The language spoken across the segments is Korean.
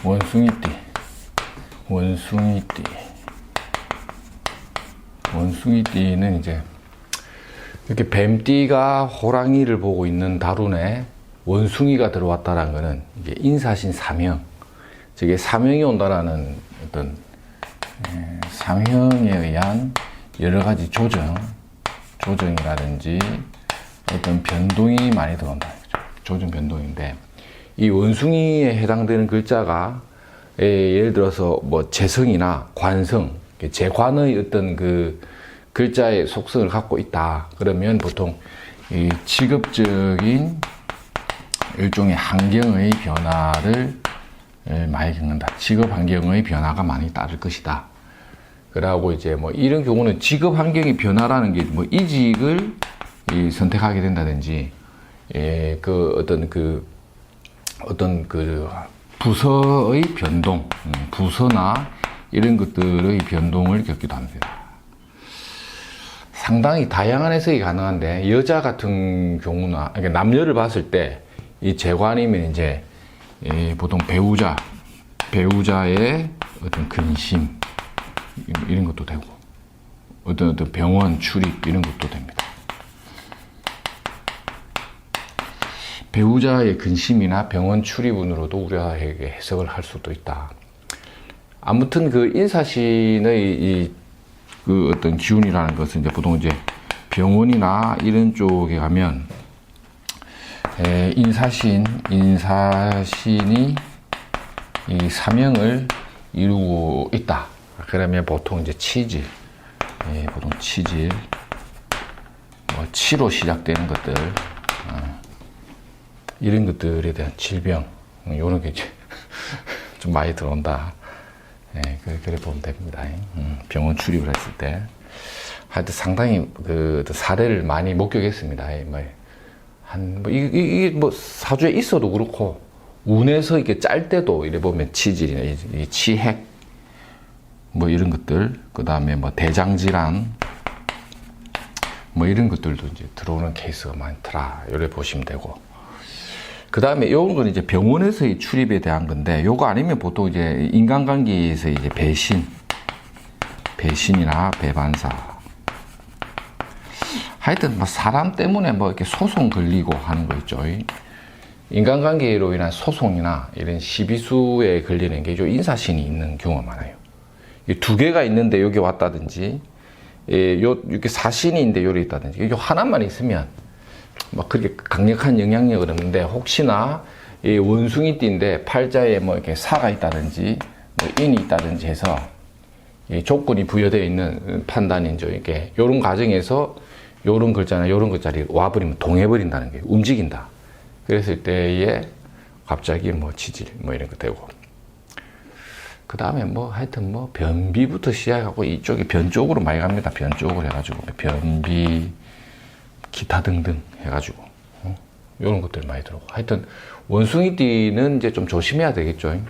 원숭이띠, 원숭이띠. 원숭이띠는 이제 이렇게 뱀띠가 호랑이를 보고 있는 다룬에 원숭이가 들어왔다는 것은 이게 인사신 사명, 즉 사명이 온다라는 어떤 사명에 의한 여러 가지 조정이라든지 어떤 변동이 많이 들어온다. 조정 변동인데, 이 원숭이에 해당되는 글자가 예를 들어서 뭐 재성이나 관성, 재관의 어떤 그 글자의 속성을 갖고 있다. 그러면 보통 이 직업적인 일종의 환경의 변화를 많이 겪는다. 직업 환경의 변화가 많이 따를 것이다. 그러고 이제 뭐 이런 경우는 직업 환경의 변화라는 게 뭐 이직을 선택하게 된다든지, 어떤 부서의 변동, 부서나 이런 것들의 변동을 겪기도 합니다. 상당히 다양한 해석이 가능한데, 여자 같은 경우나, 그러니까 남녀를 봤을 때, 이 재관이면 이제, 보통 배우자의 어떤 근심, 이런 것도 되고, 어떤 병원 출입, 이런 것도 됩니다. 배우자의 근심이나 병원 출입운으로도 우리에게 해석을 할 수도 있다. 아무튼 그 인사신의 그 어떤 기운이라는 것은 이제 보통 이제 병원이나 이런 쪽에 가면 인사신이 이 사명을 이루고 있다. 그러면 보통 이제 치질, 보통 치질, 뭐 치로 시작되는 것들, 이런 것들에 대한 질병, 이런 게 이제 좀 많이 들어온다. 그래 보면 됩니다. 병원 출입을 했을 때. 하여튼 상당히 그 사례를 많이 목격했습니다. 이게 뭐 사주에 있어도 그렇고, 운에서 이렇게 짤 때도 이래 보면 치질이나 이 치핵, 뭐 이런 것들, 그 다음에 뭐 대장질환, 뭐 이런 것들도 이제 들어오는 케이스가 많더라. 이래 보시면 되고. 그 다음에 요건 건 이제 병원에서의 출입에 대한 건데, 요거 아니면 보통 이제 인간관계에서 이제 배신이나 배반사. 하여튼 뭐 사람 때문에 뭐 이렇게 소송 걸리고 하는 거 있죠. 인간관계로 인한 소송이나 이런 시비수에 걸리는 게 좀 인사신이 있는 경우가 많아요. 두 개가 있는데 여기 왔다든지, 이렇게 사신이 있는데 여기 있다든지, 요 하나만 있으면 막 그렇게 강력한 영향력은 없는데, 혹시나 이 원숭이띠인데 팔자에 뭐 이렇게 사가 있다든지 뭐 인이 있다든지 해서 이 조건이 부여되어 있는 판단이죠. 이게 요런 과정에서 요런 글자나 요런 글자를 와버리면 동해버린다는 게, 움직인다. 그랬을 때에 갑자기 뭐 치질 뭐 이런 거 되고, 그 다음에 뭐 하여튼 뭐 변비부터 시작하고 이쪽에 변 쪽으로 많이 갑니다. 변 쪽으로 해가지고 변비, 기타 등등 해가지고 이런 것들 많이 들어오고. 하여튼 원숭이띠는 이제 좀 조심해야 되겠죠.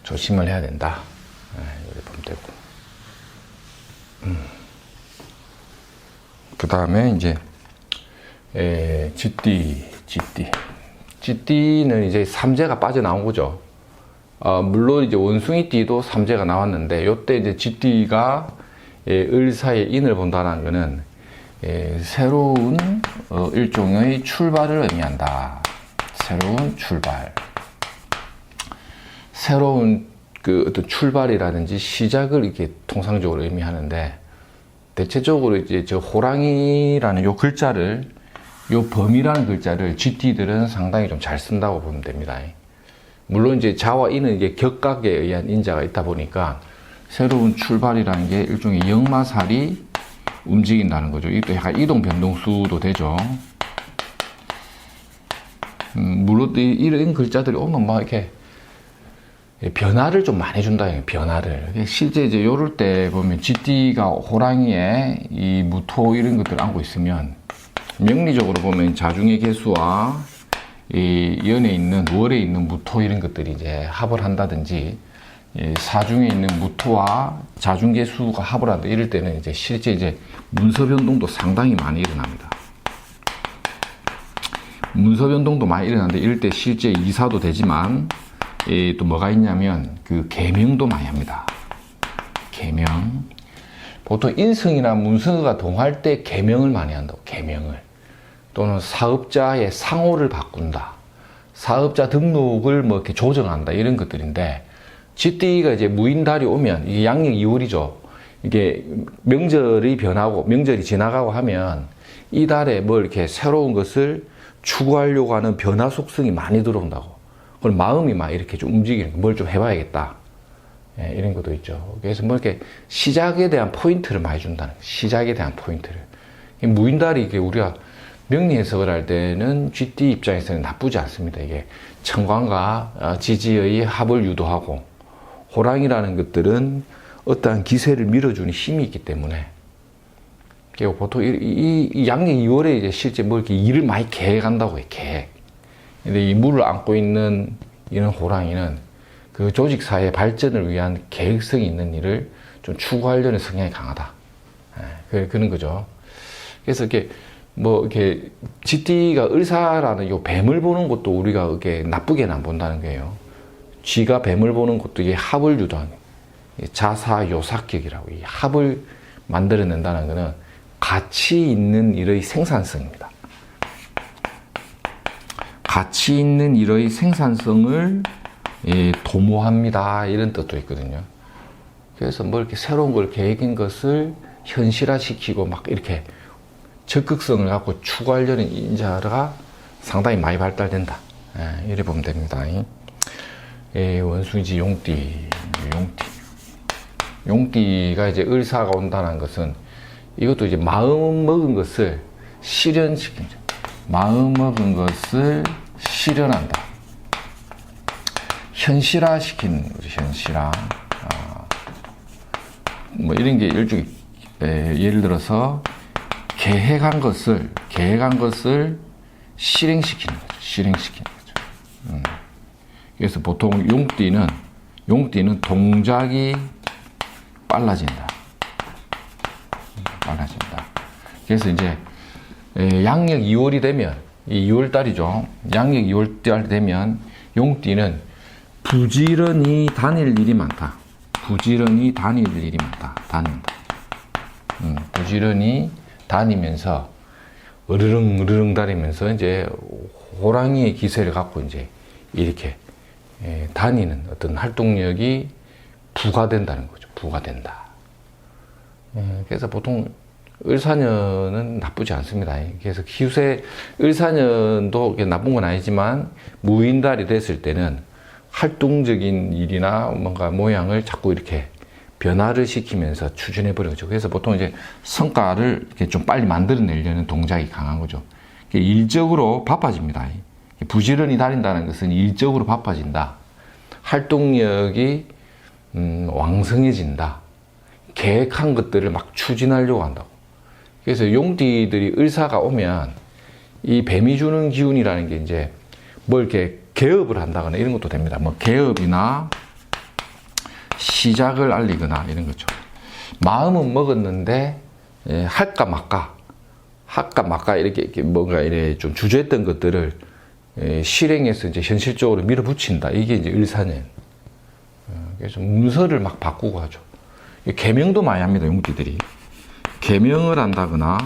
조심을 해야 된다. 이렇게 보면 되고. 그 다음에 이제 쥐띠는 이제 삼재가 빠져나온 거죠. 물론 이제 원숭이띠도 삼재가 나왔는데, 요때 이제 쥐띠가 을사의 인을 본다는 거는 새로운 일종의 출발을 의미한다. 새로운 출발. 새로운 그 어떤 출발이라든지 시작을 이렇게 통상적으로 의미하는데, 대체적으로 이제 저 호랑이라는 요 글자를, 요 범이라는 글자를 쥐띠들은 상당히 좀 잘 쓴다고 보면 됩니다. 물론 이제 자와 인은 이게 격각에 의한 인자가 있다 보니까 새로운 출발이라는 게 일종의 역마살이 움직인다는 거죠. 이것도 약간 이동 변동수도 되죠. 물론 이런 글자들이 오면 막 이렇게 변화를 좀 많이 준다. 변화를. 실제 이제 요럴 때 보면 쥐띠가 호랑이에 이 무토 이런 것들을 안고 있으면, 명리적으로 보면 자중의 개수와 이 연에 있는 월에 있는 무토 이런 것들이 이제 합을 한다든지, 사중에 있는 무토와 자중개수가 합을 한다. 이럴 때는 이제 실제 이제 문서 변동도 상당히 많이 일어납니다. 문서 변동도 많이 일어나는데, 이럴 때 실제 이사도 되지만, 또 뭐가 있냐면 그 계명도 많이 합니다. 계명. 보통 인성이나 문서가 동할 때 계명을 많이 한다고. 계명을. 또는 사업자의 상호를 바꾼다. 사업자 등록을 뭐 이렇게 조정한다. 이런 것들인데, 쥐띠가 이제 무인달이 오면, 이게 양력 2월이죠. 이게 명절이 변하고, 명절이 지나가고 하면, 이 달에 뭐 이렇게 새로운 것을 추구하려고 하는 변화 속성이 많이 들어온다고. 그럼 마음이 막 이렇게 좀 움직이는, 뭘 좀 해봐야겠다. 예, 이런 것도 있죠. 그래서 뭐 이렇게 시작에 대한 포인트를 많이 준다는 거예요. 시작에 대한 포인트를. 무인달이 이게 우리가 명리 해석을 할 때는 쥐띠 입장에서는 나쁘지 않습니다. 이게 천간과 지지의 합을 유도하고, 호랑이라는 것들은 어떠한 기세를 밀어주는 힘이 있기 때문에, 보통 이 양력 2월에 이제 실제 뭐 이렇게 일을 많이 계획한다고 해요. 계획. 근데 이 물을 안고 있는 이런 호랑이는 그 조직사의 발전을 위한 계획성이 있는 일을 좀 추구하려는 성향이 강하다. 그런 거죠. 그래서 이렇게 뭐 이렇게 쥐띠가 을사라는 요 뱀을 보는 것도 우리가 이렇게 나쁘게는 안 본다는 거예요. 쥐가 뱀을 보는 것도 이게 합을 유도하는 자사요삭격이라고, 이 합을 만들어낸다는 것은 가치 있는 일의 생산성입니다. 가치 있는 일의 생산성을 도모합니다. 이런 뜻도 있거든요. 그래서 뭐 이렇게 새로운 걸 계획인 것을 현실화시키고 막 이렇게 적극성을 갖고 추구하려는 인자가 상당히 많이 발달된다. 이래 보면 됩니다. 원숭이지 용띠. 용띠가 이제 을사가 온다는 것은 이것도 이제 마음 먹은 것을 실현시키는, 마음 먹은 것을 실현한다. 현실화시키는 거죠. 현실화. 뭐 이런 게 일종의, 예를 들어서 계획한 것을 실행시키는 거죠. 실행시키는 거죠. 그래서 보통 용띠는 동작이 빨라진다. 그래서 이제 양력 2월이 되면, 이 2월달이죠. 양력 2월달 되면 용띠는 부지런히 다닐 일이 많다. 부지런히 부지런히 다니면서 으르릉 다니면서 이제 호랑이의 기세를 갖고 이제 이렇게 다니는 어떤 활동력이 부과된다는 거죠. 부과된다. 그래서 보통 을사년은 나쁘지 않습니다. 그래서 기세, 을사년도 나쁜 건 아니지만 무인달이 됐을 때는 활동적인 일이나 뭔가 모양을 자꾸 이렇게 변화를 시키면서 추진해버리죠. 그래서 보통 이제 성과를 이렇게 좀 빨리 만들어내려는 동작이 강한 거죠. 일적으로 바빠집니다. 부지런히 다닌다는 것은 일적으로 바빠진다. 활동력이 왕성해진다. 계획한 것들을 막 추진하려고 한다고. 그래서 용띠들이 을사가 오면 이 뱀이 주는 기운이라는 게 이제 뭐 이렇게 개업을 한다거나 이런 것도 됩니다. 뭐 개업이나 시작을 알리거나 이런 거죠. 마음은 먹었는데 할까 말까 이렇게 뭔가 이래 좀 주저했던 것들을 실행해서 이제 현실적으로 밀어붙인다. 이게 이제 을사년. 그래서 문서를 막 바꾸고 하죠. 계명도 많이 합니다. 용띠들이. 계명을 한다거나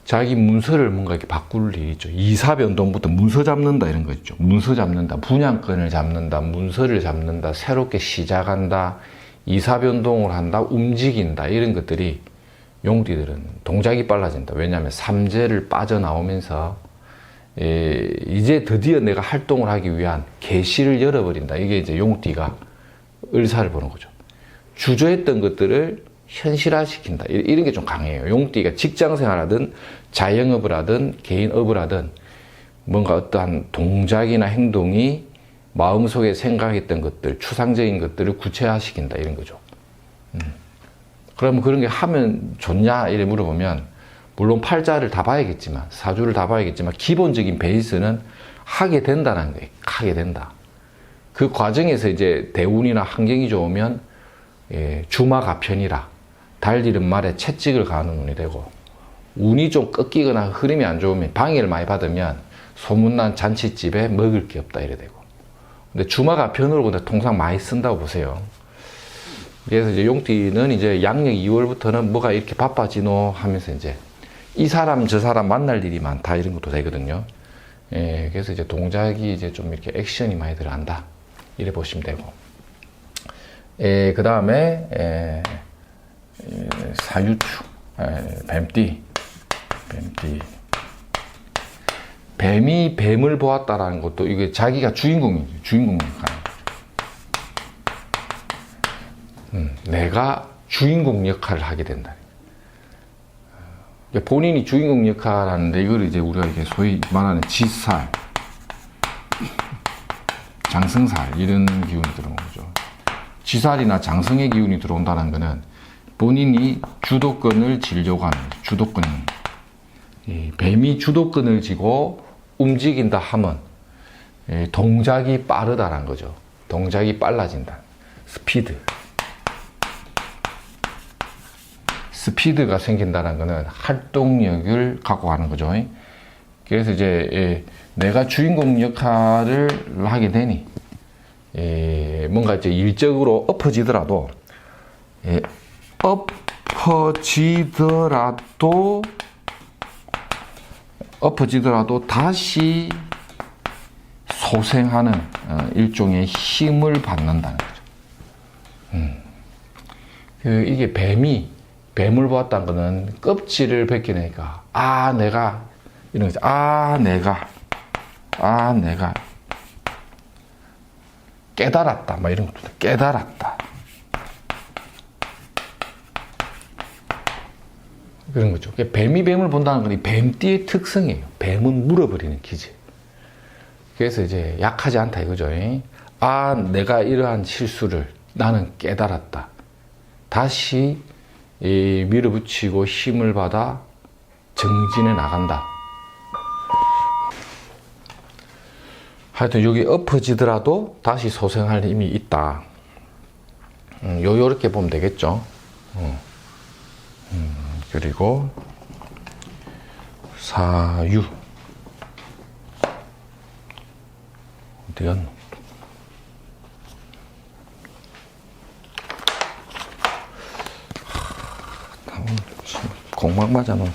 자기 문서를 뭔가 이렇게 바꿀 일이 있죠. 이사변동부터 문서 잡는다 이런 거 있죠. 문서 잡는다, 분양권을 잡는다, 문서를 잡는다, 새롭게 시작한다, 이사변동을 한다, 움직인다 이런 것들이 용띠들은 동작이 빨라진다. 왜냐하면 삼재를 빠져나오면서 이제 드디어 내가 활동을 하기 위한 계시를 열어버린다. 이게 이제 용띠가 을사를 보는 거죠. 주저했던 것들을 현실화시킨다. 이런 게 좀 강해요. 용띠가 직장생활하든 자영업을 하든 개인업을 하든 뭔가 어떠한 동작이나 행동이 마음속에 생각했던 것들, 추상적인 것들을 구체화시킨다. 이런 거죠. 그러면 그런 게 하면 좋냐? 이래 물어보면 물론 팔자를 다 봐야겠지만, 사주를 다 봐야겠지만 기본적인 베이스는 하게 된다는 거예요. 하게 된다. 그 과정에서 이제 대운이나 환경이 좋으면 주마가편이라 달리는 말에 채찍을 가하는 운이 되고, 운이 좀 꺾이거나 흐름이 안 좋으면 방해를 많이 받으면 소문난 잔치집에 먹을 게 없다 이래 되고, 근데 주마가 편으로 근데 통상 많이 쓴다고 보세요. 그래서 이제 용띠는 이제 양력 2월부터는 뭐가 이렇게 바빠지노 하면서 이제 이 사람 저 사람 만날 일이 많다 이런 것도 되거든요. 예, 그래서 이제 동작이 이제 좀 이렇게 액션이 많이 들어간다 이래 보시면 되고. 예, 그 다음에 사유축, 뱀띠. 뱀이 뱀을 보았다라는 것도 이게 자기가 주인공 역할. 내가 주인공 역할을 하게 된다. 본인이 주인공 역할을 하는데 이걸 이제 우리가 이게 소위 말하는 지살, 장승살 이런 기운이 들어오는 거죠. 지살이나 장승의 기운이 들어온다는 거는 본인이 주도권을 쥐려고 하는 거죠. 주도권. 뱀이 주도권을 쥐고 움직인다 하면 동작이 빠르다는 거죠. 동작이 빨라진다. 스피드가 생긴다는 거는 활동력을 갖고 가는 거죠. 그래서 이제 내가 주인공 역할을 하게 되니 뭔가 이제 일적으로 엎어지더라도 다시 소생하는 일종의 힘을 받는다는 거죠. 이게 뱀을 보았다는 거는 껍질을 벗겨내니까 내가 이런 거죠. 내가 깨달았다 막 이런 것도 깨달았다 그런 거죠. 뱀이 뱀을 본다는 건 이 뱀띠의 특성이에요. 뱀은 물어버리는 기질. 그래서 이제 약하지 않다 이거죠. 내가 이러한 실수를 나는 깨달았다. 다시 밀어붙이고 힘을 받아 정진해 나간다. 하여튼 여기 엎어지더라도 다시 소생할 힘이 있다. 요렇게 보면 되겠죠. 그리고 사유 어디 갔노? 공막 맞아 놓은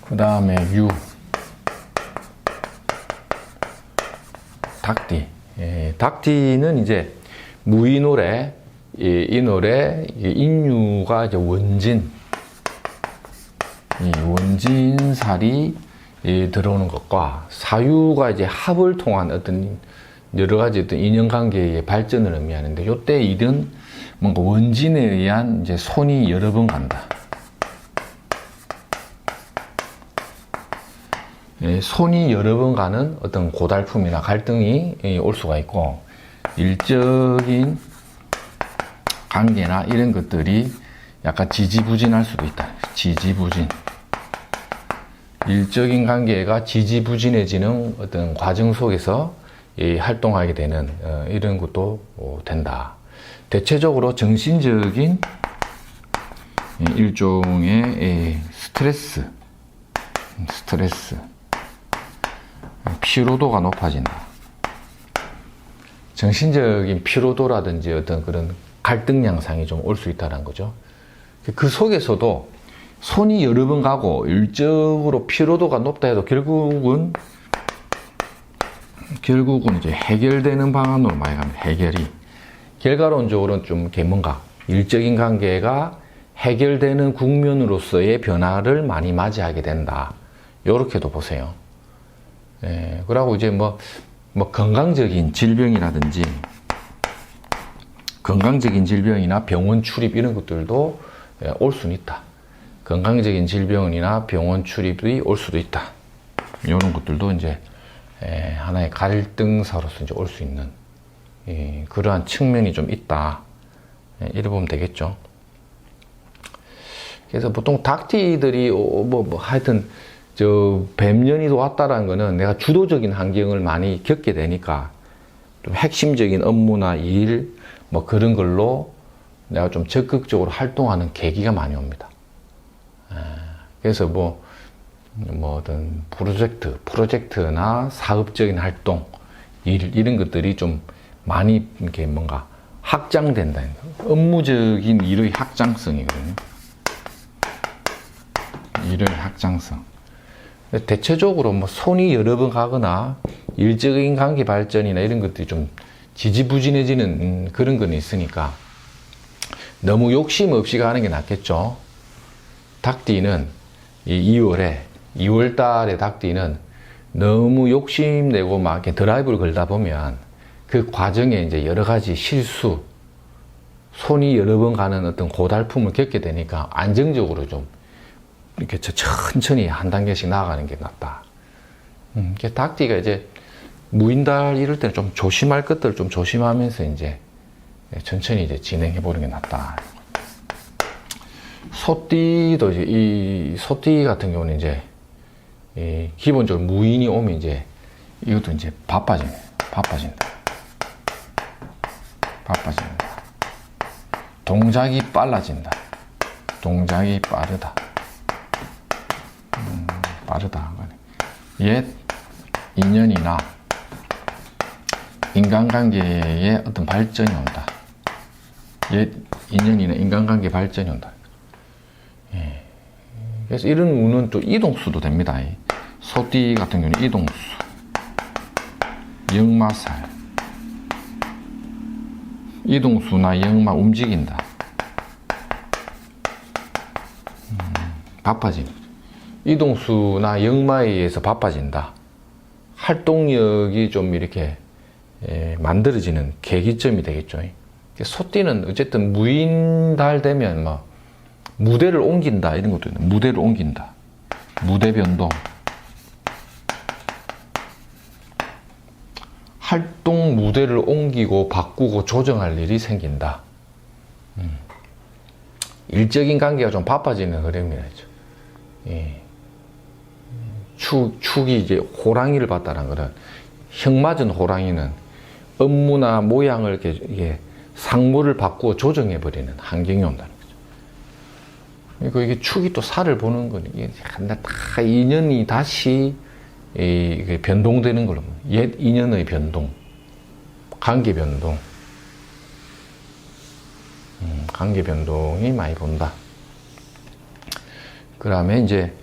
그 다음에 닭띠. 닭띠는 이제 무인노래, 이 노래, 인유가 이제 원진, 원진살이 들어오는 것과 사유가 이제 합을 통한 어떤 여러 가지 어떤 인연관계의 발전을 의미하는데, 요때 일은 뭔가 원진에 의한 이제 손이 여러 번 간다. 손이 여러 번 가는 어떤 고달픔이나 갈등이 올 수가 있고, 일적인 관계나 이런 것들이 약간 지지부진할 수도 있다. 지지부진. 일적인 관계가 지지부진해지는 어떤 과정 속에서 활동하게 되는 이런 것도 된다. 대체적으로 정신적인 일종의 스트레스, 피로도가 높아진다. 정신적인 피로도라든지 어떤 그런 갈등 양상이 좀 올 수 있다는 거죠. 그 속에서도 손이 여러 번 가고 일적으로 피로도가 높다 해도 결국은 이제 해결되는 방안으로 많이 갑니다. 해결이. 결과론적으로는 좀 이렇게 뭔가 일적인 관계가 해결되는 국면으로서의 변화를 많이 맞이하게 된다. 요렇게도 보세요. 그러고 이제 뭐 건강적인 질병이라든지 건강적인 질병이나 병원 출입 이런 것들도 올 수는 있다. 건강적인 질병이나 병원 출입이 올 수도 있다. 이런 것들도 이제 하나의 갈등사로서 이제 올 수 있는 그러한 측면이 좀 있다. 이래 보면 되겠죠. 그래서 보통 닭띠들이 하여튼 뱀년이 왔다라는 거는 내가 주도적인 환경을 많이 겪게 되니까 좀 핵심적인 업무나 일, 뭐 그런 걸로 내가 좀 적극적으로 활동하는 계기가 많이 옵니다. 그래서 어떤 프로젝트나 사업적인 활동, 일, 이런 것들이 좀 많이 이렇게 뭔가 확장된다는 거. 업무적인 일의 확장성이거든요. 일의 확장성. 대체적으로 뭐 손이 여러 번 가거나 일적인 관계 발전이나 이런 것들이 좀 지지부진해지는 그런 건 있으니까 너무 욕심 없이 가는 게 낫겠죠. 닭띠는 2월 달에 닭띠는 너무 욕심내고 막 이렇게 드라이브를 걸다 보면 그 과정에 이제 여러 가지 실수, 손이 여러 번 가는 어떤 고달픔을 겪게 되니까 안정적으로 좀 이렇게 천천히 한 단계씩 나아가는 게 낫다. 닭띠가 이제 무인달 이럴 때는 좀 조심할 것들 좀 조심하면서 이제 천천히 이제 진행해 보는 게 낫다. 소띠도 이제 이 소띠 같은 경우는 이제 기본적으로 무인이 오면 이제 이것도 이제 바빠진다. 동작이 빨라진다. 동작이 빠르다. 빠르다. 옛 인연이나 인간관계에 어떤 발전이 온다. 옛 인연이나 인간관계 발전이 온다. 그래서 이런 운은 또 이동수도 됩니다. 소띠 같은 경우는 이동수, 역마살, 이동수나 역마 움직인다. 바빠진다. 이동수나 역마에 의해서 바빠진다. 활동력이 좀 이렇게 만들어지는 계기점이 되겠죠. 소띠는 어쨌든 무인달 되면 뭐 무대를 옮긴다 이런 것도 있는. 무대를 옮긴다. 무대 변동. 활동 무대를 옮기고 바꾸고 조정할 일이 생긴다. 일적인 관계가 좀 바빠지는 흐름이라죠. 예. 축이 이제 호랑이를 봤다는 거는 형 맞은 호랑이는 업무나 모양을 이렇게 상무를 바꾸어 조정해 버리는 환경이 온다는 거죠. 그리고 이게 축이 또 살을 보는 거는 이게 다 인연이 다시 변동되는 걸로 옛 인연의 변동, 관계 변동, 관계 변동이 많이 본다. 그다음에 이제